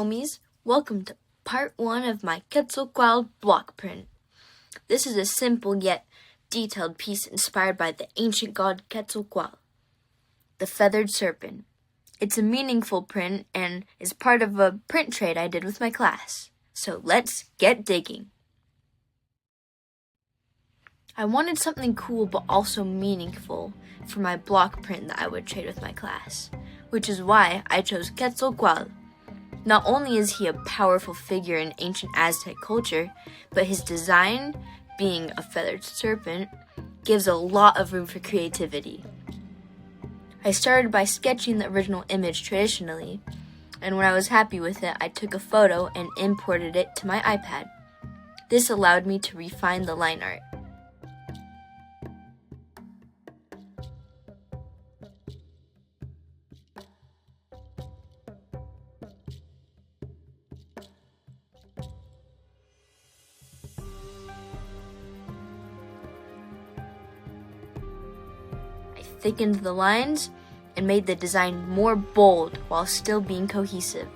homies, welcome to part 1 of my Quetzalcoatl block print. This is a simple yet detailed piece inspired by the ancient god Quetzalcoatl, the feathered serpent. It's a meaningful print and is part of a print trade I did with my class. So let's get digging. I wanted something cool but also meaningful for my block print that I would trade with my class, which is why I chose Quetzalcoatl. Not only is he a powerful figure in ancient Aztec culture, but his design, being a feathered serpent, gives a lot of room for creativity. I started by sketching the original image traditionally, and when I was happy with it, I took a photo and imported it to my iPad. This allowed me to refine the line art. I thickened the lines and made the design more bold while still being cohesive.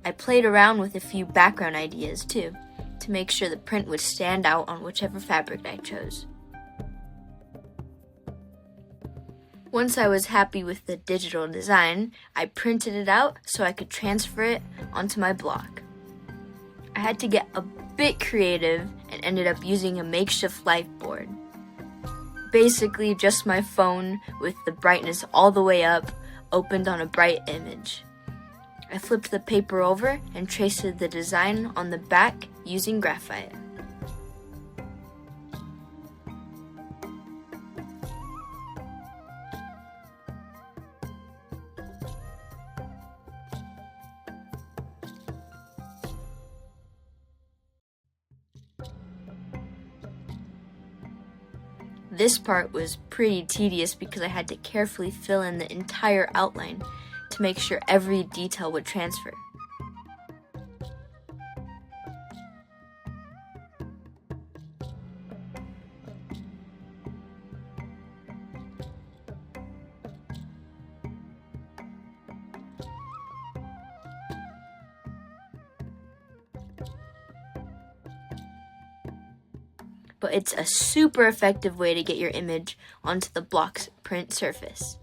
I played around with a few background ideas too, to make sure the print would stand out on whichever fabric I chose. Once I was happy with the digital design, I printed it out so I could transfer it onto my block. I had to get a bit creative and ended up using a makeshift light board. Basically just my phone with the brightness all the way up, opened on a bright image. I flipped the paper over and traced the design on the back using graphite. This part was pretty tedious because I had to carefully fill in the entire outline to make sure every detail would transfer. But it's a super effective way to get your image onto the block's print surface.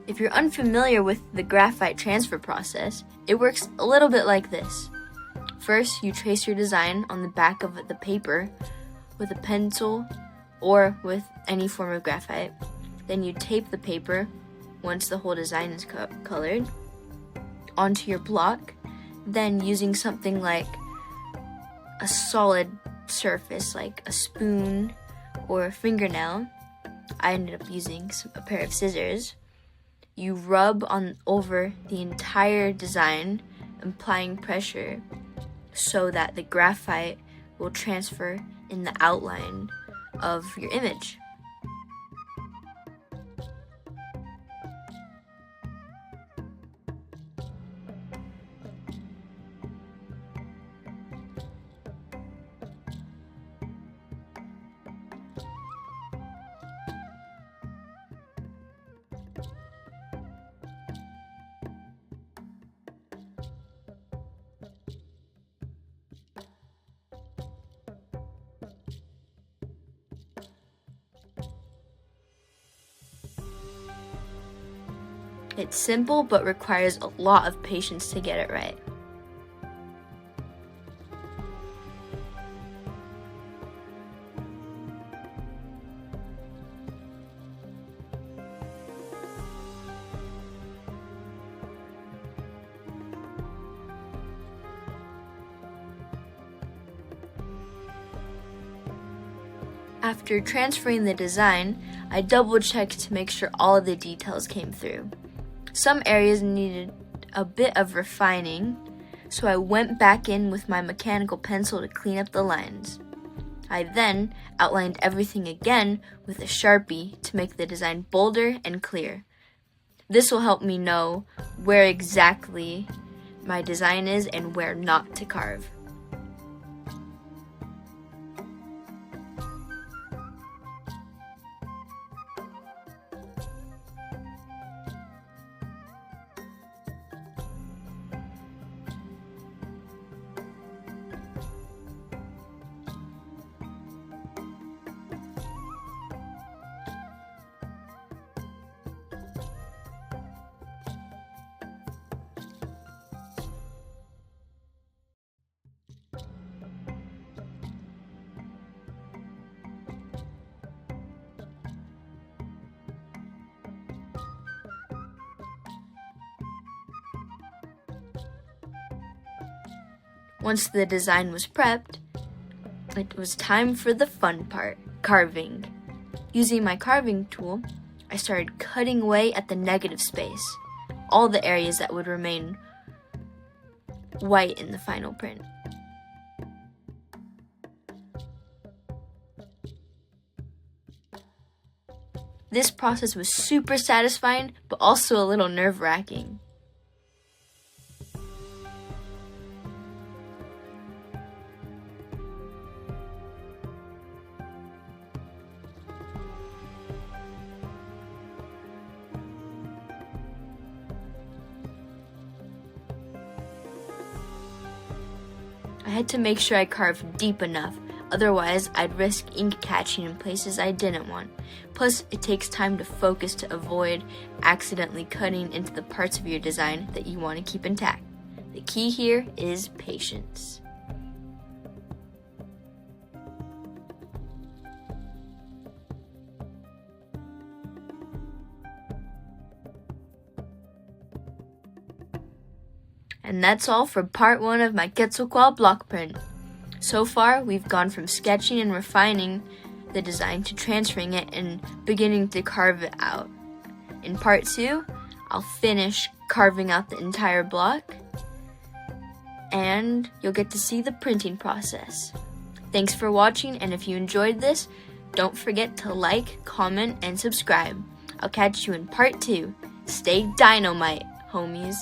If you're unfamiliar with the graphite transfer process, it works a little bit like this. First, you trace your design on the back of the paper with a pencil or with any form of graphite. Then you tape the paper, once the whole design is colored, onto your block. Then using something like a solid surface like a spoon or a fingernail, I ended up using a pair of scissors. You rub over the entire design, applying pressure so that the graphite will transfer in the outline of your image. It's simple but requires a lot of patience to get it right. After transferring the design, I double-checked to make sure all of the details came through. Some areas needed a bit of refining, so I went back in with my mechanical pencil to clean up the lines. I then outlined everything again with a Sharpie to make the design bolder and clear. This will help me know where exactly my design is and where not to carve. Once the design was prepped, it was time for the fun part, carving. Using my carving tool, I started cutting away at the negative space, all the areas that would remain white in the final print. This process was super satisfying, but also a little nerve-wracking. I had to make sure I carved deep enough, otherwise I'd risk ink catching in places I didn't want. Plus, it takes time to focus to avoid accidentally cutting into the parts of your design that you want to keep intact. The key here is patience. And that's all for part 1 of my Quetzalcoatl block print. So far, we've gone from sketching and refining the design to transferring it and beginning to carve it out. In part 2, I'll finish carving out the entire block, and you'll get to see the printing process. Thanks for watching, and if you enjoyed this, don't forget to like, comment, and subscribe. I'll catch you in part 2. Stay dynamite, homies.